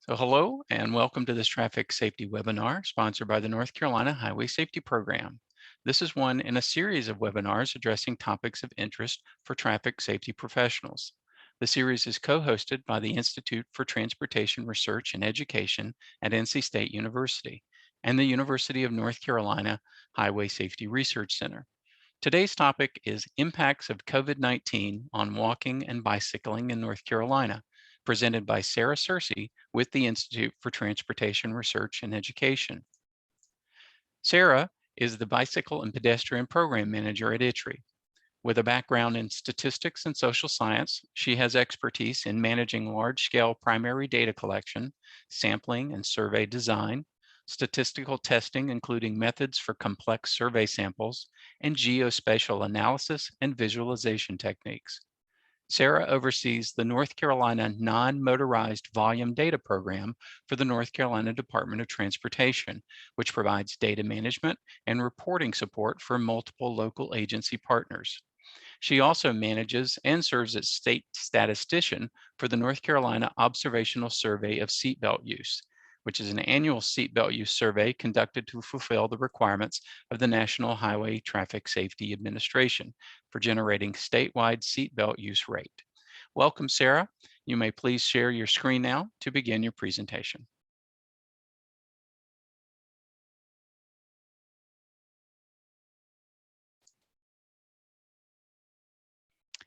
So hello and welcome to this traffic safety webinar sponsored by the North Carolina Highway Safety Program. This is one in a series of webinars addressing topics of interest for traffic safety professionals. The series is co-hosted by the Institute for Transportation Research and Education at NC State University and the University of North Carolina Highway Safety Research Center. Today's topic is impacts of COVID-19 on walking and bicycling in North Carolina, presented by Sarah Searcy with the Institute for Transportation Research and Education. Sarah is the Bicycle and Pedestrian Program Manager at ITRE. With a background in statistics and social science, she has expertise in managing large-scale primary data collection, sampling and survey design, statistical testing, including methods for complex survey samples, and geospatial analysis and visualization techniques. Sarah oversees the North Carolina Non-Motorized Volume Data Program for the North Carolina Department of Transportation, which provides data management and reporting support for multiple local agency partners. She also manages and serves as state statistician for the North Carolina Observational Survey of Seatbelt Use, which is an annual seatbelt use survey conducted to fulfill the requirements of the National Highway Traffic Safety Administration for generating statewide seatbelt use rate. Welcome, Sarah. You may please share your screen now to begin your presentation.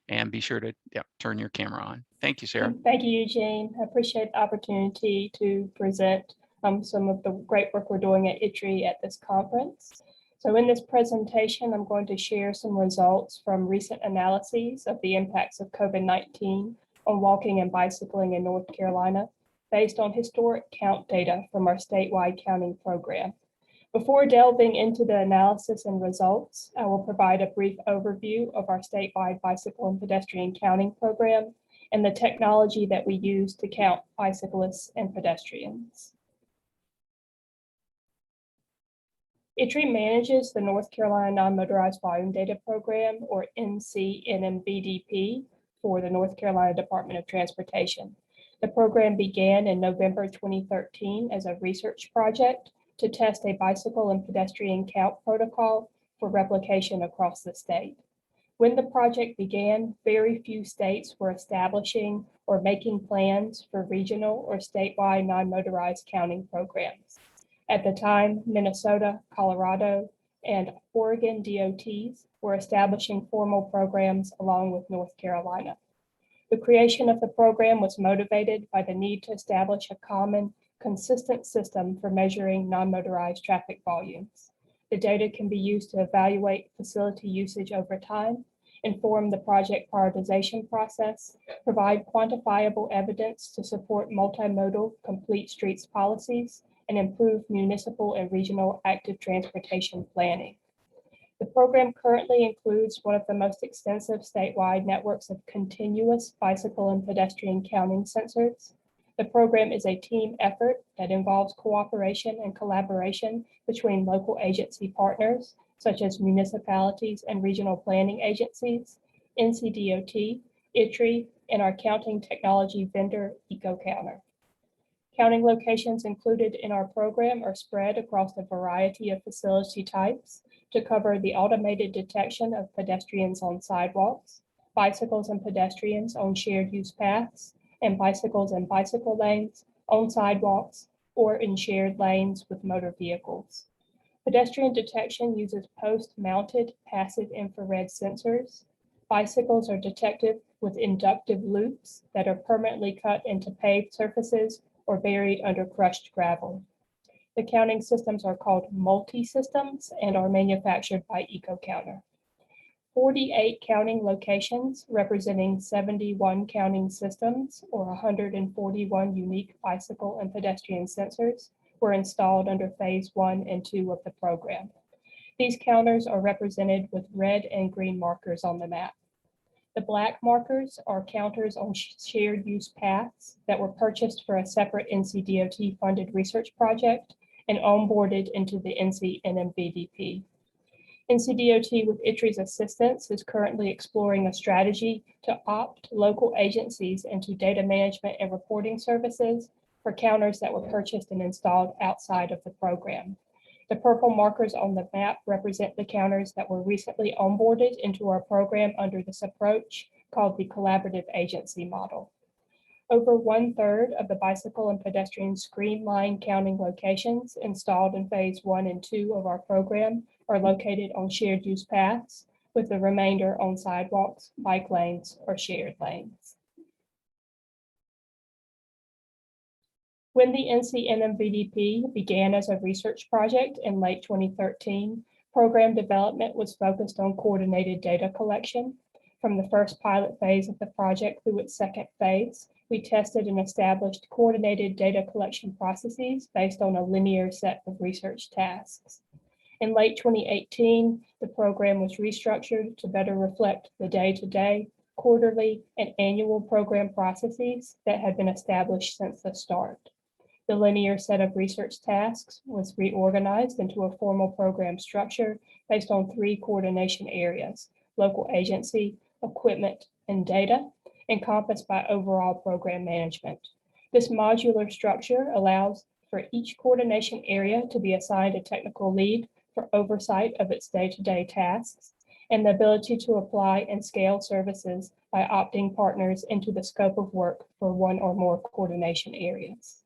And be sure to turn your camera on. Thank you, Sarah. Thank you, Eugene. I appreciate the opportunity to present some of the great work we're doing at ITRE at this conference. So in this presentation, I'm going to share some results from recent analyses of the impacts of COVID-19 on walking and bicycling in North Carolina, based on historic count data from our statewide counting program. Before delving into the analysis and results, I will provide a brief overview of our statewide bicycle and pedestrian counting program and the technology that we use to count bicyclists and pedestrians. ITRE manages the North Carolina Non-Motorized Volume Data Program, or NCMBDP, for the North Carolina Department of Transportation. The program began in November 2013 as a research project to test a bicycle and pedestrian count protocol for replication across the state. When the project began, very few states were establishing or making plans for regional or statewide non-motorized counting programs. At the time, Minnesota, Colorado, and Oregon DOTs were establishing formal programs along with North Carolina. The creation of the program was motivated by the need to establish a common, consistent system for measuring non-motorized traffic volumes. The data can be used to evaluate facility usage over time, inform the project prioritization process, provide quantifiable evidence to support multimodal complete streets policies, and improve municipal and regional active transportation planning. The program currently includes one of the most extensive statewide networks of continuous bicycle and pedestrian counting sensors. The program is a team effort that involves cooperation and collaboration between local agency partners, such as municipalities and regional planning agencies, NCDOT, ITRE, and our counting technology vendor, EcoCounter. Counting locations included in our program are spread across a variety of facility types to cover the automated detection of pedestrians on sidewalks, bicycles and pedestrians on shared use paths, and bicycles and bicycle lanes on sidewalks or in shared lanes with motor vehicles. Pedestrian detection uses post-mounted passive infrared sensors. Bicycles are detected with inductive loops that are permanently cut into paved surfaces or buried under crushed gravel. The counting systems are called multi-systems and are manufactured by EcoCounter. 48 counting locations representing 71 counting systems, or 141 unique bicycle and pedestrian sensors, were installed under phase 1 and 2 of the program. These counters are represented with red and green markers on the map. The black markers are counters on shared use paths that were purchased for a separate NCDOT funded research project and onboarded into the NMVDP. NCDOT, with ITRE's assistance, is currently exploring a strategy to opt local agencies into data management and reporting services for counters that were purchased and installed outside of the program. The purple markers on the map represent the counters that were recently onboarded into our program under this approach called the collaborative agency model. Over 1/3 of the bicycle and pedestrian screen line counting locations installed in phase 1 and 2 of our program are located on shared use paths, with the remainder on sidewalks, bike lanes, or shared lanes. When the NCMBDP began as a research project in late 2013, program development was focused on coordinated data collection. From the first pilot phase of the project through its second phase, we tested and established coordinated data collection processes based on a linear set of research tasks. In late 2018, the program was restructured to better reflect the day-to-day, quarterly, and annual program processes that had been established since the start. The linear set of research tasks was reorganized into a formal program structure based on 3 coordination areas: local agency, equipment, and data, encompassed by overall program management. This modular structure allows for each coordination area to be assigned a technical lead for oversight of its day-to-day tasks, and the ability to apply and scale services by opting partners into the scope of work for 1 or more coordination areas.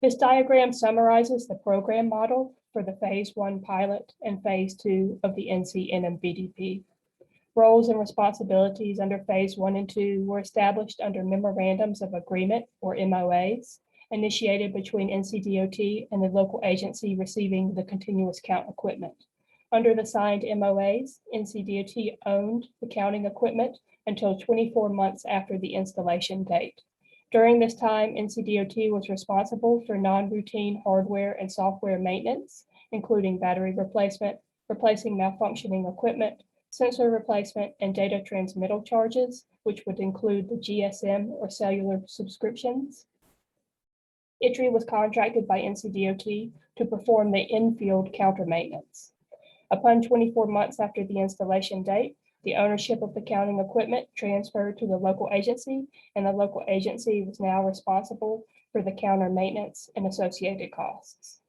This diagram summarizes the program model for the phase 1 pilot and phase 2 of the NCMBDP. Roles and responsibilities under phase 1 and 2 were established under memorandums of agreement, or MOAs, initiated between NCDOT and the local agency receiving the continuous count equipment. Under the signed MOAs, NCDOT owned the counting equipment until 24 months after the installation date. During this time, NCDOT was responsible for non-routine hardware and software maintenance, including battery replacement, replacing malfunctioning equipment, sensor replacement, and data transmittal charges, which would include the GSM or cellular subscriptions. ITRE was contracted by NCDOT to perform the in-field counter maintenance. Upon 24 months after the installation date, the ownership of the counting equipment transferred to the local agency, and the local agency was now responsible for the counter maintenance and associated costs.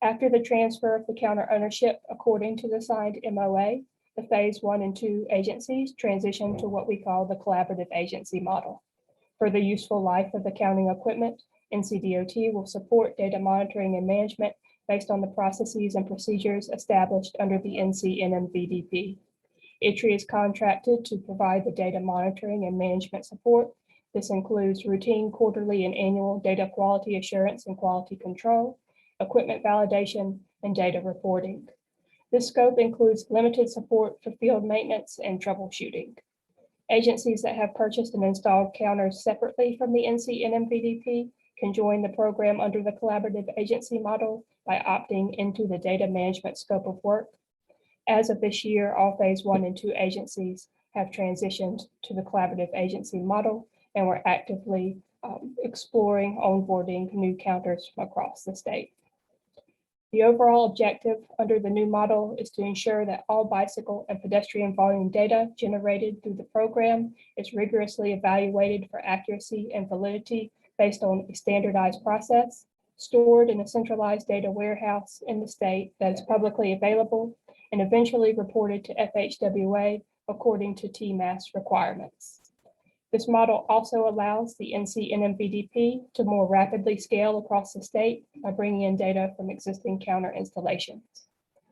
After the transfer of the counter ownership, according to the signed MOA, the phase 1 and 2 agencies transitioned to what we call the collaborative agency model. For the useful life of the counting equipment, NCDOT will support data monitoring and management based on the processes and procedures established under the NCMBDP. ITRE is contracted to provide the data monitoring and management support. This includes routine, quarterly, and annual data quality assurance and quality control, equipment validation, and data reporting. This scope includes limited support for field maintenance and troubleshooting. Agencies that have purchased and installed counters separately from the NCMBDP can join the program under the collaborative agency model by opting into the data management scope of work. As of this year, all phase 1 and 2 agencies have transitioned to the collaborative agency model, and we're actively exploring onboarding new counters from across the state. The overall objective under the new model is to ensure that all bicycle and pedestrian volume data generated through the program is rigorously evaluated for accuracy and validity based on a standardized process, stored in a centralized data warehouse in the state that is publicly available, and eventually reported to FHWA according to TMAS requirements. This model also allows the NCMBDP to more rapidly scale across the state by bringing in data from existing counter installations.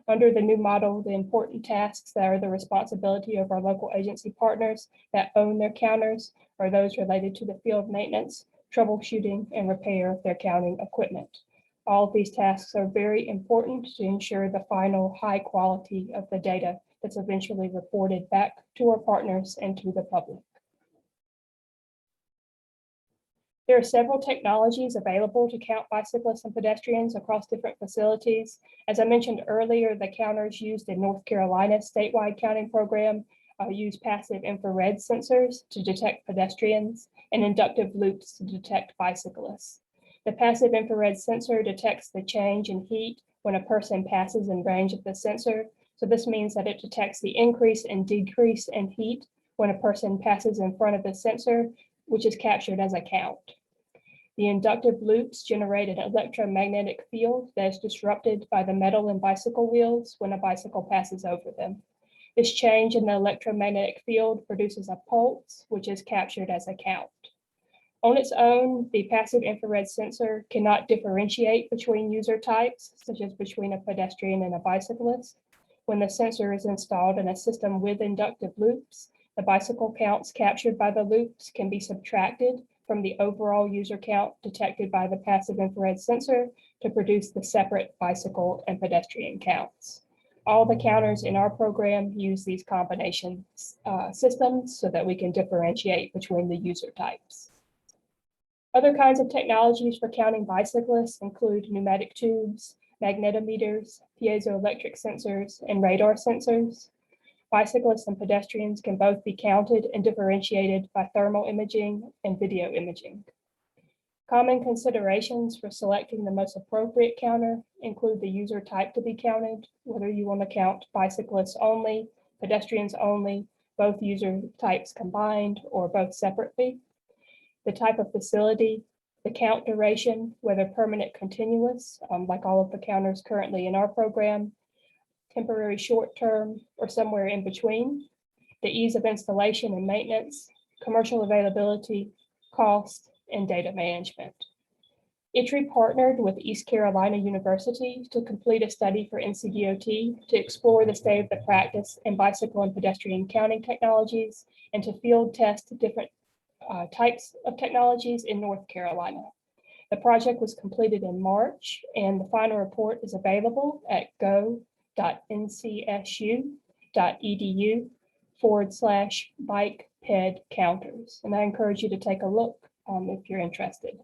Under the new model, the important tasks that are the responsibility of our local agency partners that own their counters are those related to the field maintenance, troubleshooting, and repair of their counting equipment. All of these tasks are very important to ensure the final high quality of the data that's eventually reported back to our partners and to the public. There are several technologies available to count bicyclists and pedestrians across different facilities. As I mentioned earlier, the counters used in North Carolina's statewide counting program use passive infrared sensors to detect pedestrians and inductive loops to detect bicyclists. The passive infrared sensor detects the change in heat when a person passes in range of the sensor. So this means that it detects the increase and decrease in heat when a person passes in front of the sensor which is captured as a count. The inductive loops generate an electromagnetic field that is disrupted by the metal in bicycle wheels when a bicycle passes over them. This change in the electromagnetic field produces a pulse, which is captured as a count. On its own, the passive infrared sensor cannot differentiate between user types, such as between a pedestrian and a bicyclist. When the sensor is installed in a system with inductive loops, the bicycle counts captured by the loops can be subtracted from the overall user count detected by the passive infrared sensor to produce the separate bicycle and pedestrian counts. All the counters in our program use these combination systems so that we can differentiate between the user types. Other kinds of technologies for counting bicyclists include pneumatic tubes, magnetometers, piezoelectric sensors, and radar sensors. Bicyclists and pedestrians can both be counted and differentiated by thermal imaging and video imaging. Common considerations for selecting the most appropriate counter include the user type to be counted, whether you want to count bicyclists only, pedestrians only, both user types combined, or both separately. The type of facility, the count duration, whether permanent continuous, like all of the counters currently in our program, temporary short-term, or somewhere in between, the ease of installation and maintenance, commercial availability, cost, and data management. ITRE partnered with East Carolina University to complete a study for NCDOT to explore the state of the practice in bicycle and pedestrian counting technologies and to field test different types of technologies in North Carolina. The project was completed in March, and the final report is available at go.ncsu.edu/bike-ped counters. And I encourage you to take a look if you're interested.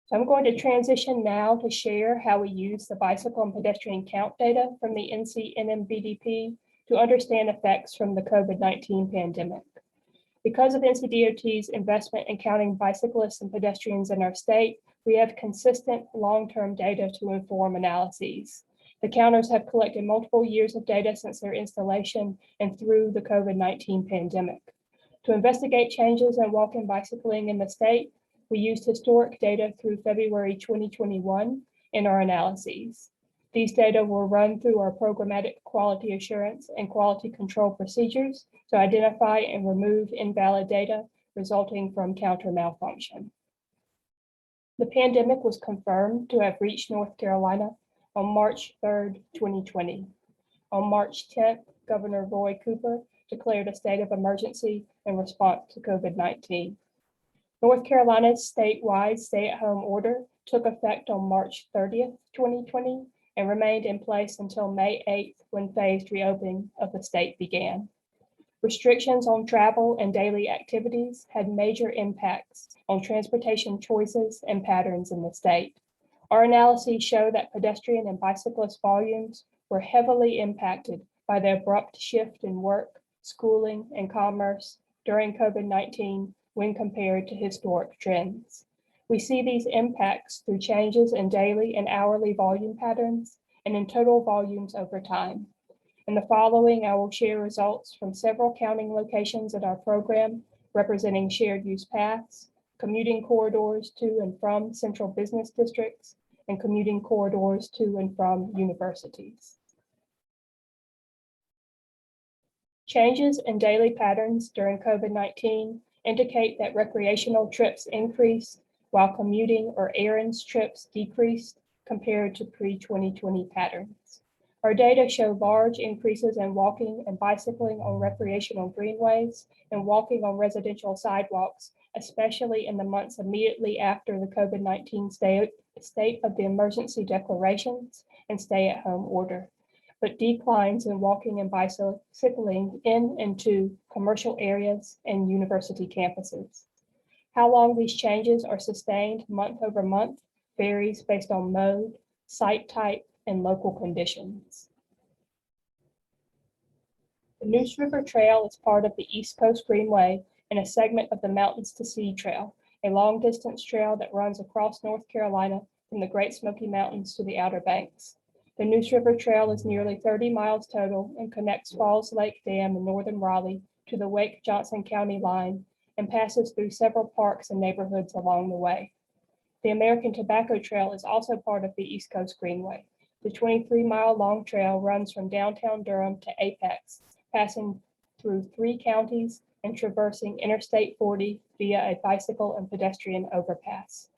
So I'm going to transition now to share how we use the bicycle and pedestrian count data from the NMVDP to understand effects from the COVID-19 pandemic. Because of NCDOT's investment in counting bicyclists and pedestrians in our state, we have consistent long-term data to inform analyses. The counters have collected multiple years of data since their installation and through the COVID-19 pandemic. To investigate changes in walking bicycling in the state, we used historic data through February 2021 in our analyses. These data were run through our programmatic quality assurance and quality control procedures to identify and remove invalid data resulting from counter malfunction. The pandemic was confirmed to have reached North Carolina on March 3rd, 2020. On March 10th, Governor Roy Cooper declared a state of emergency in response to COVID-19. North Carolina's statewide stay-at-home order took effect on March 30th, 2020, and remained in place until May 8th, when phased reopening of the state began. Restrictions on travel and daily activities had major impacts on transportation choices and patterns in the state. Our analyses show that pedestrian and bicyclist volumes were heavily impacted by the abrupt shift in work, schooling, and commerce during COVID-19 when compared to historic trends. We see these impacts through changes in daily and hourly volume patterns and in total volumes over time. In the following, I will share results from several counting locations at our program, representing shared use paths, commuting corridors to and from central business districts, and commuting corridors to and from universities. Changes in daily patterns during COVID-19 indicate that recreational trips increased while commuting or errands trips decreased compared to pre-2020 patterns. Our data show large increases in walking and bicycling on recreational greenways and walking on residential sidewalks, especially in the months immediately after the COVID-19 state of the emergency declarations and stay-at-home order, but declines in walking and bicycling in and to commercial areas and university campuses. How long these changes are sustained month over month varies based on mode, site type, and local conditions. The Neuse River Trail is part of the East Coast Greenway and a segment of the Mountains to Sea Trail, a long-distance trail that runs across North Carolina from the Great Smoky Mountains to the Outer Banks. The Neuse River Trail is nearly 30 miles total and connects Falls Lake Dam in northern Raleigh to the Wake-Johnson County line and passes through several parks and neighborhoods along the way. The American Tobacco Trail is also part of the East Coast Greenway. The 23-mile-long trail runs from downtown Durham to Apex, passing through 3 counties and traversing Interstate 40 via a bicycle and pedestrian overpass.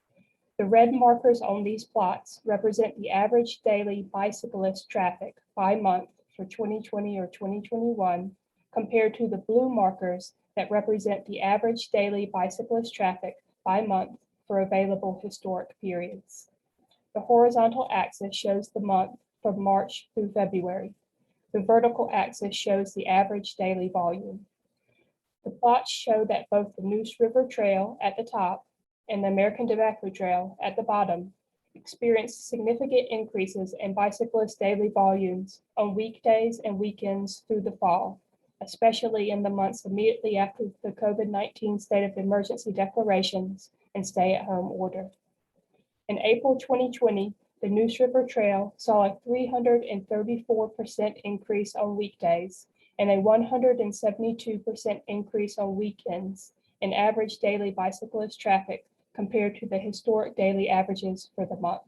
The red markers on these plots represent the average daily bicyclist traffic by month for 2020 or 2021, compared to the blue markers that represent the average daily bicyclist traffic by month for available historic periods. The horizontal axis shows the month from March through February. The vertical axis shows the average daily volume. The plots show that both the Neuse River Trail at the top and the American Tobacco Trail at the bottom experienced significant increases in bicyclist daily volumes on weekdays and weekends through the fall, especially in the months immediately after the COVID-19 state of emergency declarations and stay-at-home order. In April 2020, the Neuse River Trail saw a 334% increase on weekdays and a 172% increase on weekends in average daily bicyclist traffic compared to the historic daily averages for the month.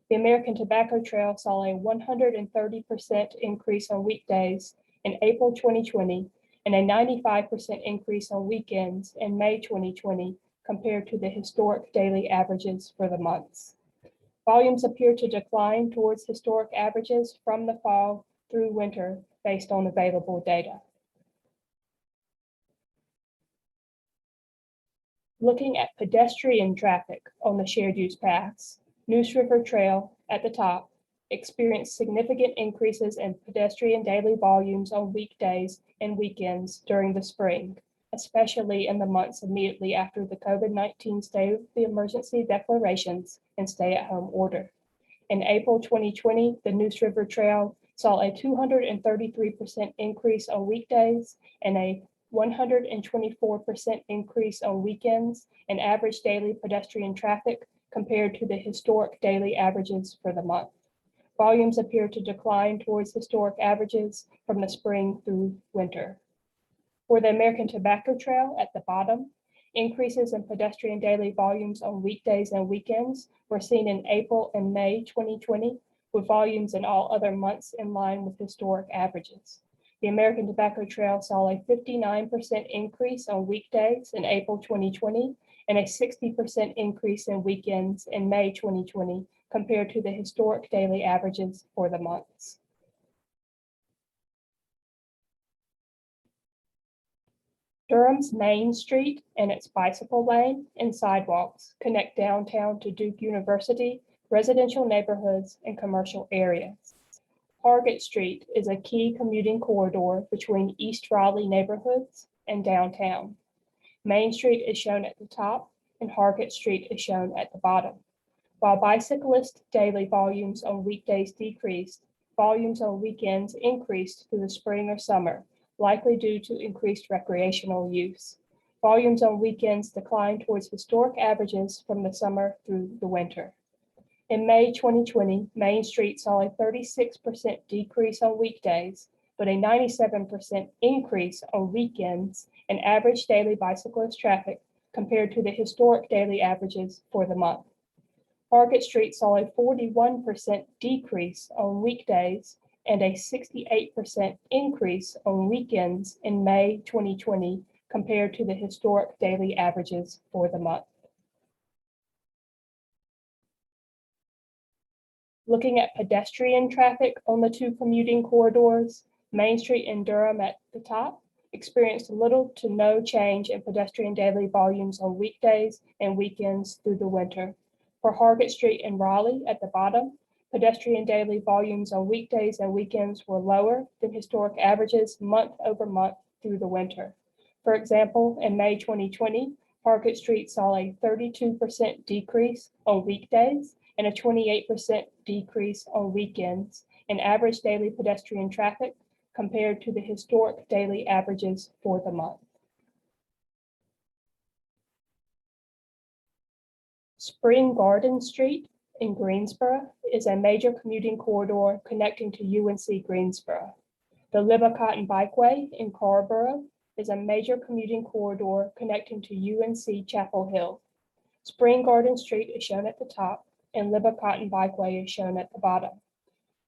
The American Tobacco Trail saw a 130% increase on weekdays in April 2020 and a 95% increase on weekends in May 2020 compared to the historic daily averages for the months. Volumes appear to decline towards historic averages from the fall through winter based on available data. Looking at pedestrian traffic on the shared use paths, Neuse River Trail at the top experienced significant increases in pedestrian daily volumes on weekdays and weekends during the spring, especially in the months immediately after the COVID-19 state of the emergency declarations and stay-at-home order. In April 2020, the Neuse River Trail saw a 233% increase on weekdays and a 124% increase on weekends in average daily pedestrian traffic compared to the historic daily averages for the month. Volumes appear to decline towards historic averages from the spring through winter. For the American Tobacco Trail at the bottom, increases in pedestrian daily volumes on weekdays and weekends were seen in April and May 2020, with volumes in all other months in line with historic averages. The American Tobacco Trail saw a 59% increase on weekdays in April 2020 and a 60% increase in weekends in May 2020 compared to the historic daily averages for the months. Durham's Main Street and its bicycle lane and sidewalks connect downtown to Duke University, residential neighborhoods, and commercial areas. Hargett Street is a key commuting corridor between East Raleigh neighborhoods and downtown. Main Street is shown at the top and Hargett Street is shown at the bottom. While bicyclist daily volumes on weekdays decreased, volumes on weekends increased through the spring or summer, likely due to increased recreational use. Volumes on weekends declined towards historic averages from the summer through the winter. In May 2020, Main Street saw a 36% decrease on weekdays, but a 97% increase on weekends in average daily bicyclist traffic compared to the historic daily averages for the month. Hargett Street saw a 41% decrease on weekdays and a 68% increase on weekends in May 2020 compared to the historic daily averages for the month. Looking at pedestrian traffic on the two commuting corridors, Main Street and Durham at the top experienced little to no change in pedestrian daily volumes on weekdays and weekends through the winter. For Hargett Street and Raleigh at the bottom, pedestrian daily volumes on weekdays and weekends were lower than historic averages month over month through the winter. For example, in May 2020, Hargett Street saw a 32% decrease on weekdays and a 28% decrease on weekends in average daily pedestrian traffic compared to the historic daily averages for the month. Spring Garden Street in Greensboro is a major commuting corridor connecting to UNC Greensboro. The Libba Cotton Bikeway in Carrboro is a major commuting corridor connecting to UNC Chapel Hill. Spring Garden Street is shown at the top, and Libba-Cotton Bikeway is shown at the bottom.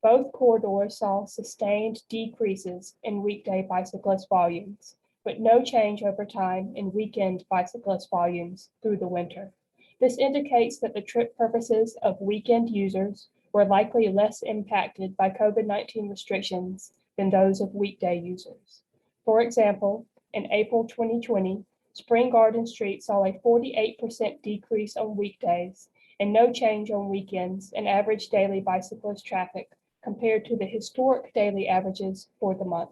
Both corridors saw sustained decreases in weekday bicyclist volumes, but no change over time in weekend bicyclist volumes through the winter. This indicates that the trip purposes of weekend users were likely less impacted by COVID-19 restrictions than those of weekday users. For example, in April 2020, Spring Garden Street saw a 48% decrease on weekdays and no change on weekends in average daily bicyclist traffic compared to the historic daily averages for the month.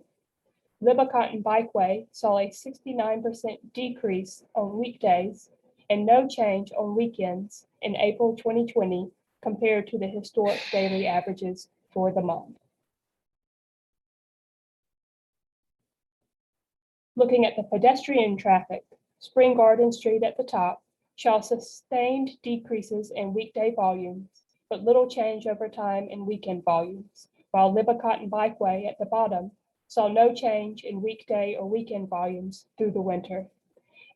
Libba-Cotton Bikeway saw a 69% decrease on weekdays and no change on weekends in April 2020 compared to the historic daily averages for the month. Looking at the pedestrian traffic, Spring Garden Street at the top saw sustained decreases in weekday volumes, but little change over time in weekend volumes, while Libba-Cotton Bikeway at the bottom saw no change in weekday or weekend volumes through the winter.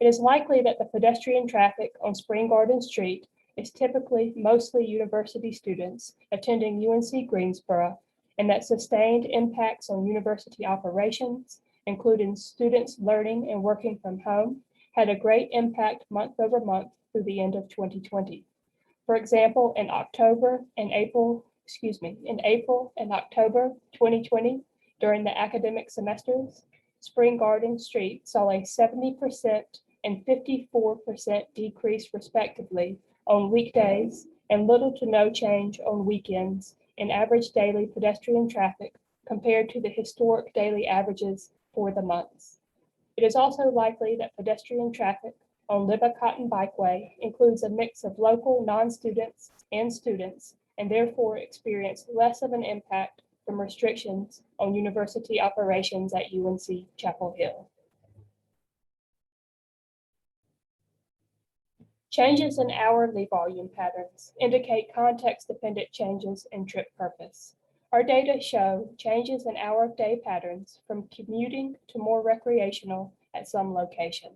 It is likely that the pedestrian traffic on Spring Garden Street is typically mostly university students attending UNC Greensboro, and that sustained impacts on university operations, including students learning and working from home, had a great impact month over month through the end of 2020. For example, in April and October 2020, during the academic semesters, Spring Garden Street saw a 70% and 54% decrease respectively on weekdays and little to no change on weekends in average daily pedestrian traffic compared to the historic daily averages for the months. It is also likely that pedestrian traffic on Libba-Cotton Bikeway includes a mix of local non-students and students, and therefore experience less of an impact from restrictions on university operations at UNC Chapel Hill. Changes in hourly volume patterns indicate context-dependent changes in trip purpose. Our data show changes in hour-of-day patterns from commuting to more recreational at some locations.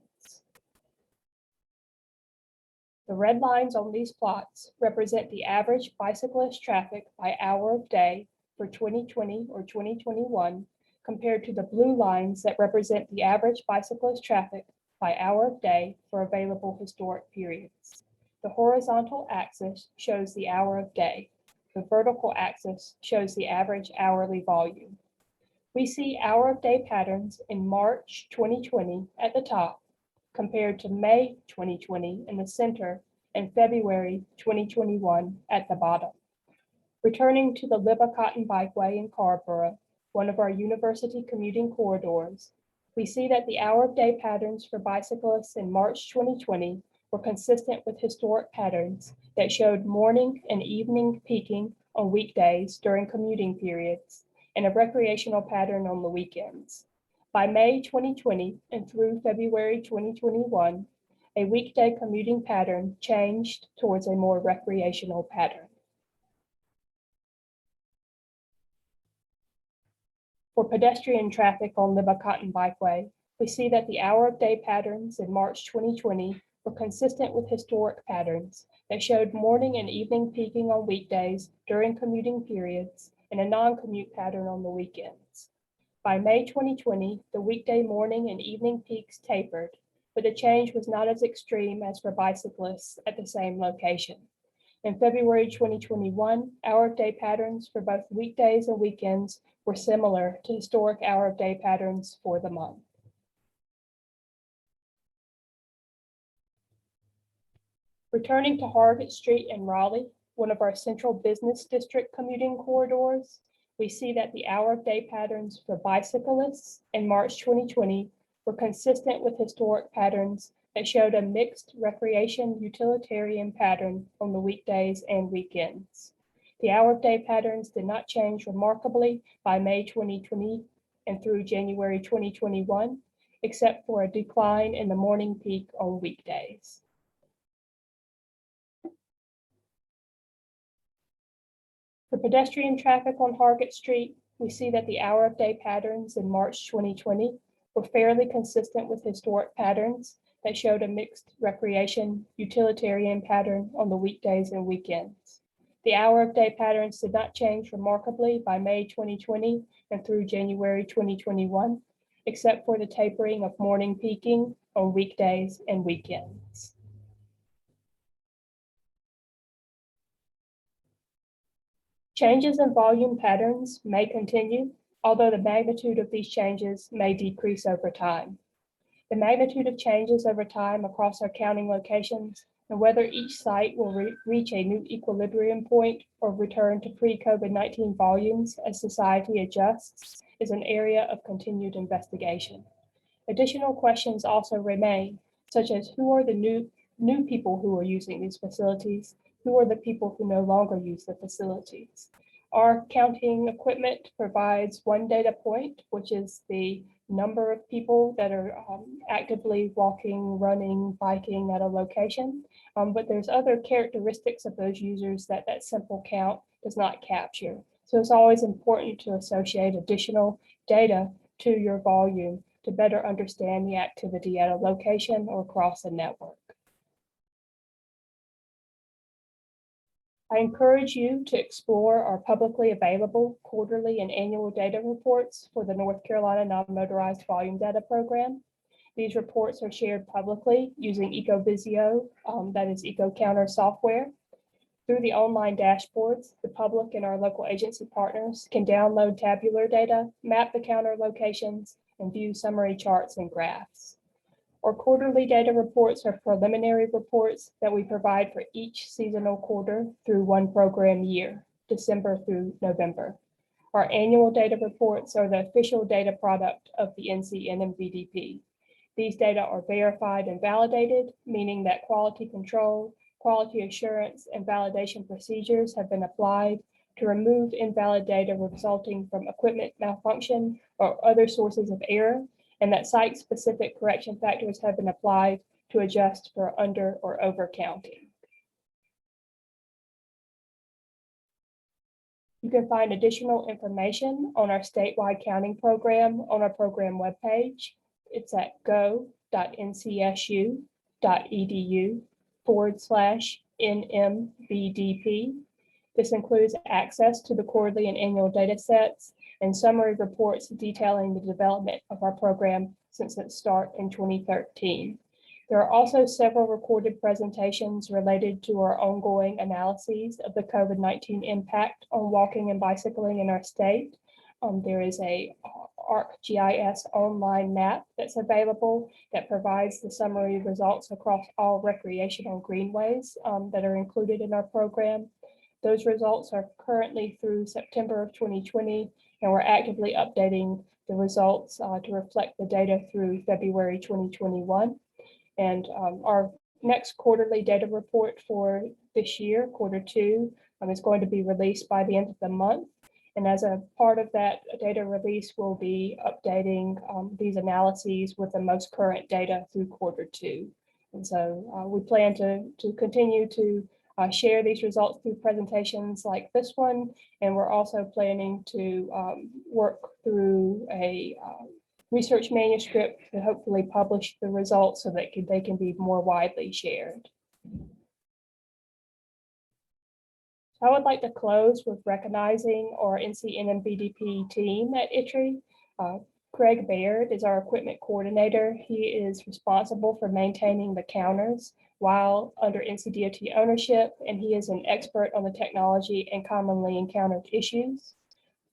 The red lines on these plots represent the average bicyclist traffic by hour of day for 2020 or 2021, compared to the blue lines that represent the average bicyclist traffic by hour of day for available historic periods. The horizontal axis shows the hour of day. The vertical axis shows the average hourly volume. We see hour of day patterns in March 2020 at the top, compared to May 2020 in the center and February 2021 at the bottom. Returning to the Libba-Cotton Bikeway in Carrboro, one of our university commuting corridors, we see that the hour of day patterns for bicyclists in March 2020 were consistent with historic patterns that showed morning and evening peaking on weekdays during commuting periods and a recreational pattern on the weekends. By May 2020 and through February 2021, a weekday commuting pattern changed towards a more recreational pattern. For pedestrian traffic on Libba-Cotton Bikeway, we see that the hour of day patterns in March 2020 were consistent with historic patterns that showed morning and evening peaking on weekdays during commuting periods and a non-commute pattern on the weekends. By May 2020, the weekday morning and evening peaks tapered, but the change was not as extreme as for bicyclists at the same location. In February 2021, hour of day patterns for both weekdays and weekends were similar to historic hour of day patterns for the month. Returning to Hargett Street in Raleigh, one of our central business district commuting corridors, we see that the hour of day patterns for bicyclists in March 2020 were consistent with historic patterns that showed a mixed recreation utilitarian pattern on the weekdays and weekends. The hour of day patterns did not change remarkably by May 2020 and through January 2021, except for a decline in the morning peak on weekdays. For pedestrian traffic on Hargett Street, we see that the hour of day patterns in March 2020 were fairly consistent with historic patterns that showed a mixed recreation utilitarian pattern on the weekdays and weekends. The hour of day patterns did not change remarkably by May 2020 and through January 2021, except for the tapering of morning peaking on weekdays and weekends. Changes in volume patterns may continue, although the magnitude of these changes may decrease over time. The magnitude of changes over time across our counting locations and whether each site will reach a new equilibrium point or return to pre-COVID-19 volumes as society adjusts is an area of continued investigation. Additional questions also remain, such as who are the new people who are using these facilities? Who are the people who no longer use the facilities? Our counting equipment provides one data point, which is the number of people that are actively walking, running, biking at a location. But there's other characteristics of those users that that simple count does not capture. So it's always important to associate additional data to your volume to better understand the activity at a location or across a network. I encourage you to explore our publicly available quarterly and annual data reports for the North Carolina Non-Motorized Volume Data Program. These reports are shared publicly using EcoVisio, that is EcoCounter software. Through the online dashboards, the public and our local agency partners can download tabular data, map the counter locations, and view summary charts and graphs. Our quarterly data reports are preliminary reports that we provide for each seasonal quarter through one program year, December through November. Our annual data reports are the official data product of the NCMBDP. These data are verified and validated, meaning that quality control, quality assurance, and validation procedures have been applied to remove invalid data resulting from equipment malfunction or other sources of error, and that site-specific correction factors have been applied to adjust for under or over counting. You can find additional information on our statewide counting program on our program webpage. It's at go.ncsu.edu/NMVDP. This includes access to the quarterly and annual data sets and summary reports detailing the development of our program since its start in 2013. There are also several recorded presentations related to our ongoing analyses of the COVID-19 impact on walking and bicycling in our state. There is a ArcGIS online map that's available that provides the summary results across all recreational greenways that are included in our program. Those results are currently through September of 2020, and we're actively updating the results to reflect the data through February 2021. And our next quarterly data report for this year, quarter two, is going to be released by the end of the month. And as a part of that data release, we'll be updating these analyses with the most current data through quarter two. And so we plan to continue to share these results through presentations like this one. And we're also planning to work through a research manuscript to hopefully publish the results so that they can be more widely shared. I would like to close with recognizing our NCMBDP team at ITRE. Craig Baird is our equipment coordinator. He is responsible for maintaining the counters while under NCDOT ownership, and he is an expert on the technology and commonly encountered issues.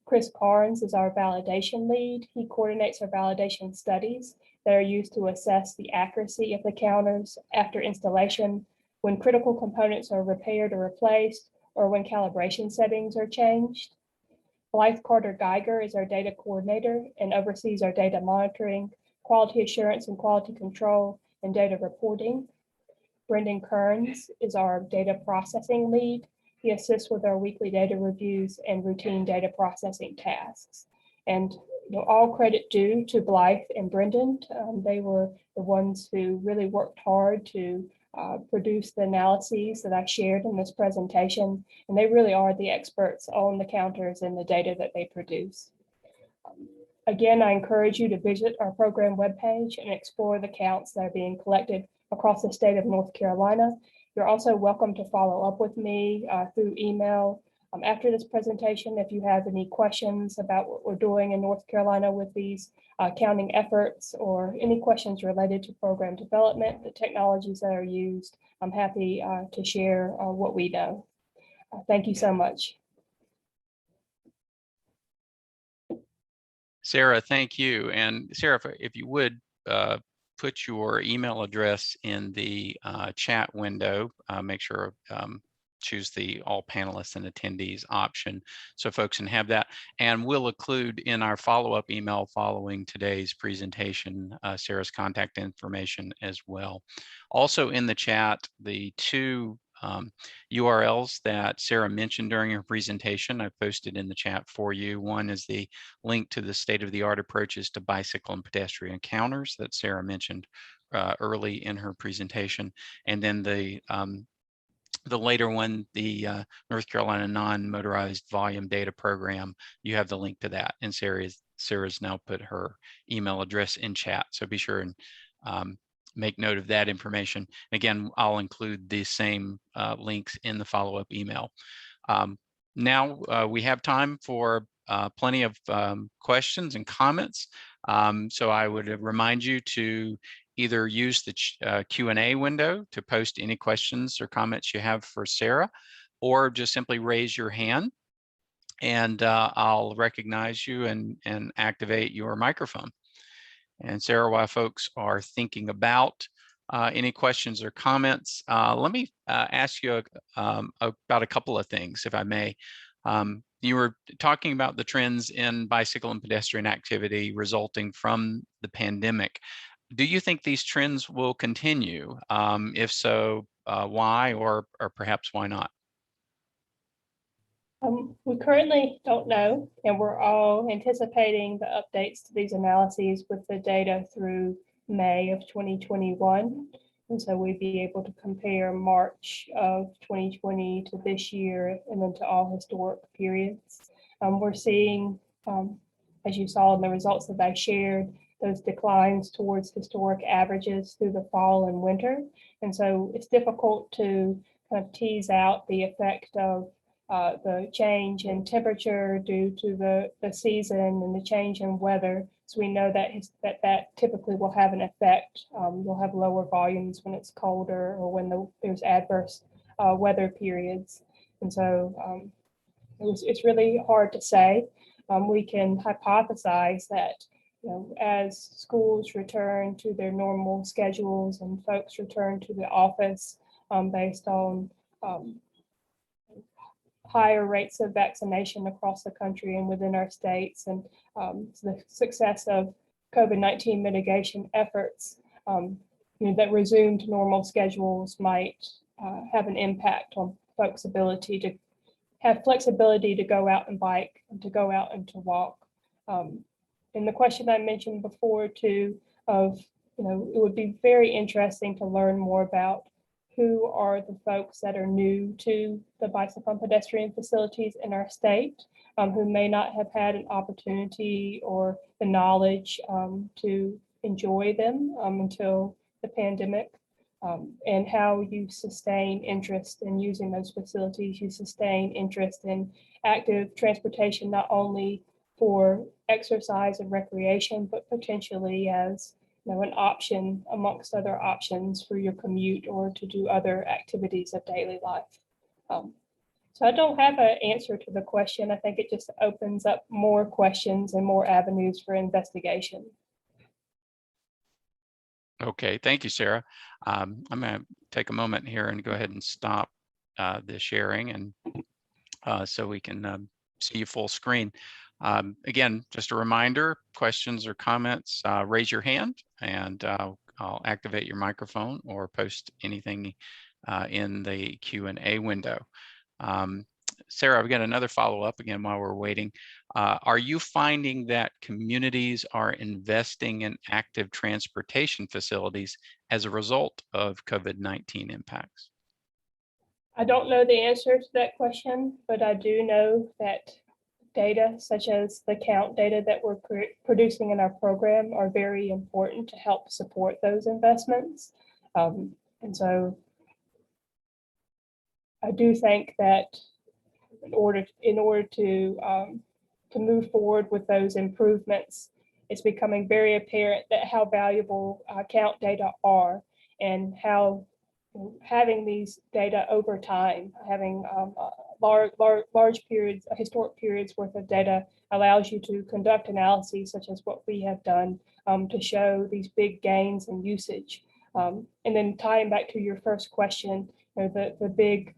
Chris Carnes is our validation lead. He coordinates our validation studies that are used to assess the accuracy of the counters after installation, when critical components are repaired or replaced, or when calibration settings are changed. Blythe Carter Geiger is our data coordinator and oversees our data monitoring, quality assurance and quality control, and data reporting. Brendan Kearns is our data processing lead. He assists with our weekly data reviews and routine data processing tasks. And all credit due to Blythe and Brendan. They were the ones who really worked hard to produce the analyses that I shared in this presentation. And they really are the experts on the counters and the data that they produce. Again, I encourage you to visit our program webpage and explore the counts that are being collected across the state of North Carolina. You're also welcome to follow up with me through email after this presentation if you have any questions about what we're doing in North Carolina with these counting efforts, or any questions related to program development, the technologies that are used. I'm happy to share what we know. Thank you so much. Sarah, thank you. And Sarah, if you would put your email address in the chat window, make sure choose the all panelists and attendees option so folks can have that. And we'll include in our follow-up email following today's presentation, Sarah's contact information as well. Also in the chat, the two URLs that Sarah mentioned during her presentation, I posted in the chat for you. One is the link to the state-of-the-art approaches to bicycle and pedestrian encounters that Sarah mentioned early in her presentation. And then the later one, the North Carolina Non-Motorized Volume Data Program, you have the link to that. And Sarah's now put her email address in chat. So be sure and make note of that information. Again, I'll include the same links in the follow-up email. Now we have time for plenty of questions and comments. So I would remind you to either use the Q&A window to post any questions or comments you have for Sarah, or just simply raise your hand and I'll recognize you and activate your microphone. And Sarah, while folks are thinking about any questions or comments, let me ask you about a couple of things, if I may. You were talking about the trends in bicycle and pedestrian activity resulting from the pandemic. Do you think these trends will continue? If so, why, or perhaps why not? We currently don't know, and we're all anticipating the updates to these analyses with the data through May of 2021. And so we'd be able to compare March of 2020 to this year and then to all historic periods. We're seeing, as you saw in the results that I shared, those declines towards historic averages through the fall and winter. And so it's difficult to kind of tease out the effect of the change in temperature due to the season and the change in weather. So we know that that typically will have an effect. You'll have lower volumes when it's colder or when there's adverse weather periods. And so it's really hard to say. We can hypothesize that, you know, as schools return to their normal schedules and folks return to the office based on higher rates of vaccination across the country and within our states, and the success of COVID-19 mitigation efforts, you know, that resumed normal schedules might have an impact on folks' ability to have flexibility to go out and bike and to go out and to walk. And the question I mentioned before too of, you know, it would be very interesting to learn more about who are the folks that are new to the bicycle and pedestrian facilities in our state, who may not have had an opportunity or the knowledge to enjoy them until the pandemic, and how you sustain interest in using those facilities. You sustain interest in active transportation, not only for exercise and recreation, but potentially as, you know, an option amongst other options for your commute or to do other activities of daily life. So I don't have an answer to the question. I think it just opens up more questions and more avenues for investigation. Okay, thank you, Sarah. I'm going to take a moment here and go ahead and stop the sharing, and so we can see you full screen. Again, just a reminder, questions or comments, raise your hand and I'll activate your microphone or post anything in the Q&A window. Sarah, I've got another follow-up again while we're waiting. Are you finding that communities are investing in active transportation facilities as a result of COVID-19 impacts? I don't know the answer to that question, but I do know that data, such as the count data that we're producing in our program, are very important to help support those investments. And so I do think that in order to move forward with those improvements, it's becoming very apparent that how valuable count data are, and how having these data over time, having large periods, historic periods worth of data, allows you to conduct analyses such as what we have done to show these big gains in usage. And then tying back to your first question, the big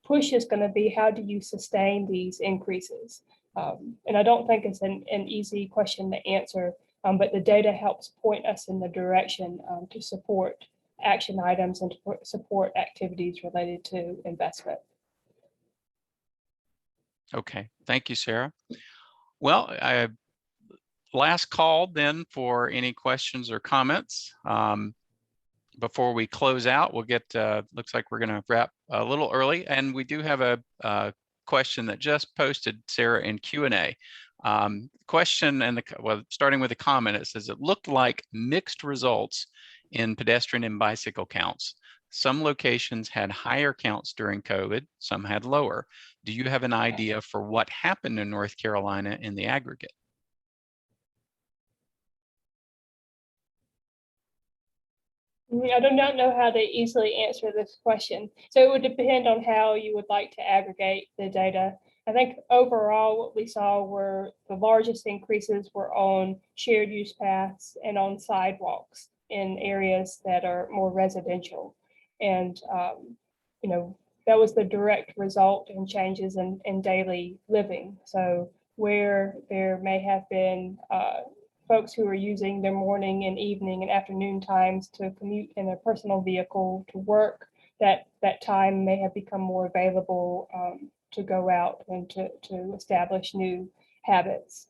push is going to be, how do you sustain these increases? And I don't think it's an easy question to answer, but the data helps point us in the direction to support action items and to support activities related to investment. Okay, thank you, Sarah. Well, last call then for any questions or comments. Before we close out, we'll get, looks like we're going to wrap a little early, and we do have a question that just posted, Sarah, in Q&A. Question, and well, starting with a comment, it says, it looked like mixed results in pedestrian and bicycle counts. Some locations had higher counts during COVID, some had lower. Do you have an idea for what happened in North Carolina in the aggregate? I do not know how to easily answer this question. So it would depend on how you would like to aggregate the data. I think overall what we saw were the largest increases were on shared use paths and on sidewalks in areas that are more residential. And, that was the direct result in changes in daily living. So where there may have been folks who are using their morning and evening and afternoon times to commute in a personal vehicle to work, that time may have become more available to go out and to establish new habits.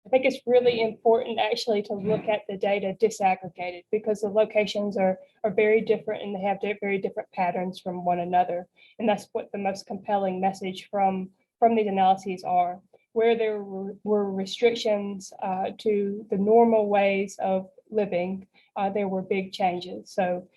I think it's really important actually to look at the data disaggregated, because the locations are very different and they have very different patterns from one another. And that's what the most compelling message from these analyses are. Where there were restrictions to the normal ways of living, there were big changes. So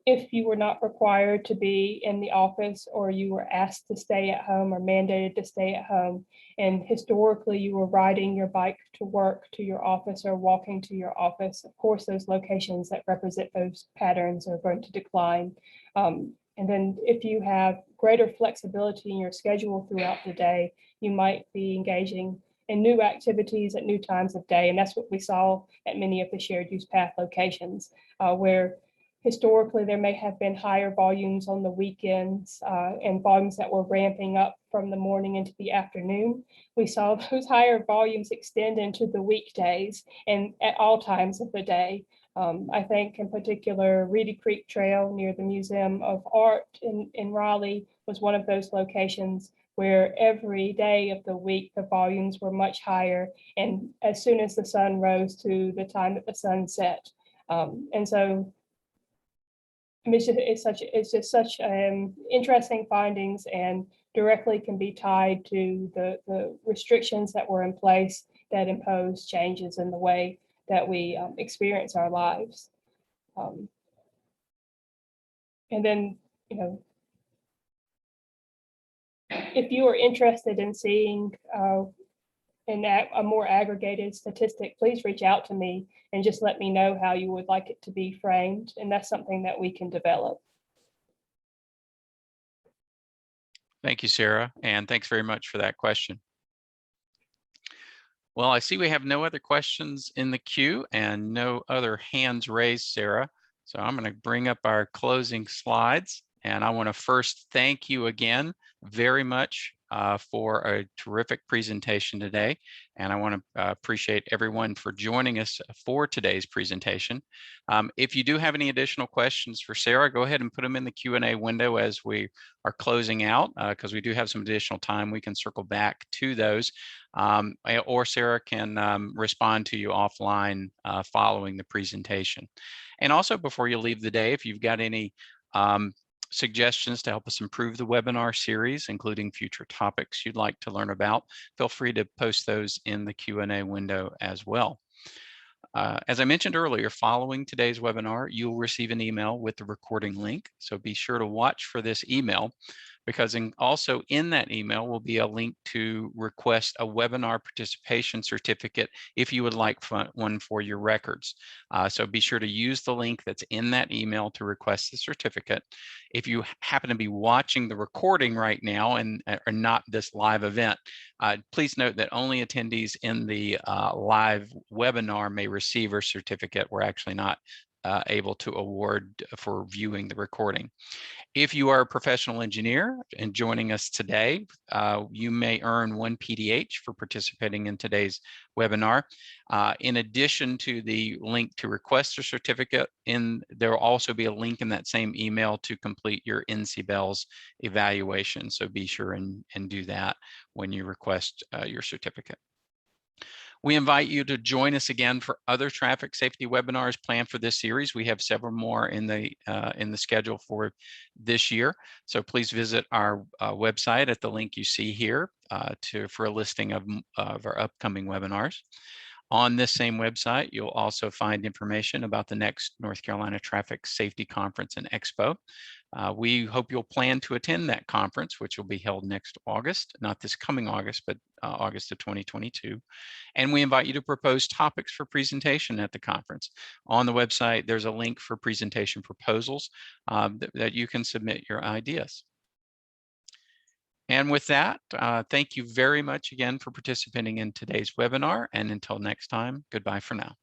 if you were not required to be in the office, or you were asked to stay at home or mandated to stay at home, and historically you were riding your bike to work, to your office, or walking to your office, of course, those locations that represent those patterns are going to decline. And then if you have greater flexibility in your schedule throughout the day, you might be engaging in new activities at new times of day. And that's what we saw at many of the shared use path locations, where historically there may have been higher volumes on the weekends and volumes that were ramping up from the morning into the afternoon. We saw those higher volumes extend into the weekdays and at all times of the day. I think in particular, Reedy Creek Trail near the Museum of Art in Raleigh was one of those locations where every day of the week, the volumes were much higher. And as soon as the sun rose to the time that the sun set. And so I mean, it's just such interesting findings, and directly can be tied to the restrictions that were in place that impose changes in the way that we experience our lives. And then, if you are interested in seeing a more aggregated statistic, please reach out to me and just let me know how you would like it to be framed. And that's something that we can develop. Thank you, Sarah, and thanks very much for that question. Well, I see we have no other questions in the queue and no other hands raised, Sarah. So I'm going to bring up our closing slides. And I want to first thank you again very much for a terrific presentation today. And I want to appreciate everyone for joining us for today's presentation. If you do have any additional questions for Sarah, go ahead and put them in the Q&A window as we are closing out, because we do have some additional time. We can circle back to those, or Sarah can respond to you offline following the presentation. And also, before you leave the day, if you've got any suggestions to help us improve the webinar series, including future topics you'd like to learn about, feel free to post those in the Q&A window as well. As I mentioned earlier, following today's webinar, you'll receive an email with the recording link. So be sure to watch for this email, because also in that email will be a link to request a webinar participation certificate if you would like one for your records. So be sure to use the link that's in that email to request the certificate. If you happen to be watching the recording right now and are not this live event, please note that only attendees in the live webinar may receive a certificate. We're actually not able to award for viewing the recording. If you are a professional engineer and joining us today, you may earn 1 PDH for participating in today's webinar. In addition to the link to request a certificate, there will also be a link in that same email to complete your NCBELS evaluation. So be sure and do that when you request your certificate. We invite you to join us again for other traffic safety webinars planned for this series. We have several more in the schedule for this year. So please visit our website at the link you see here for a listing of our upcoming webinars. On this same website, you'll also find information about the next North Carolina Traffic Safety Conference and Expo. We hope you'll plan to attend that conference, which will be held next August, not this coming August, but August of 2022. And we invite you to propose topics for presentation at the conference. On the website, there's a link for presentation proposals that you can submit your ideas. And with that, thank you very much again for participating in today's webinar. And until next time, goodbye for now.